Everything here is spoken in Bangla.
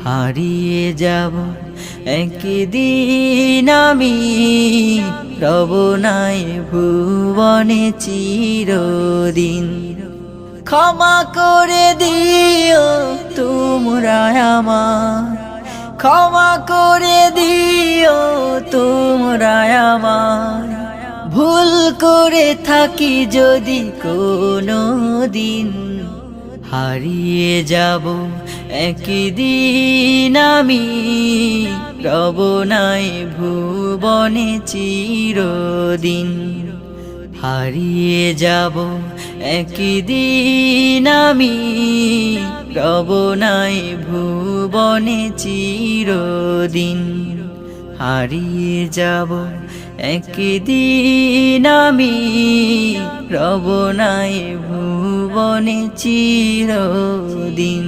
হারিয়ে যাব একদিন আমি, রব নাই ভুবনে চিরদিন। ক্ষমা করে দিও তোমরা আমায়, ক্ষমা করে দিও তোমরা আমায়, ভুল করে থাকি যদি কোনো দিন। হারিয়ে যাব একদিন আমি, রব নাই ভুবনে চিরদিন। হারিয়ে যাব একদিন আমি, রব নাই ভুবনে চিরদিন। হারিয়ে যাব একদিন আমি, রব নাই ভুবনে চিরদিন।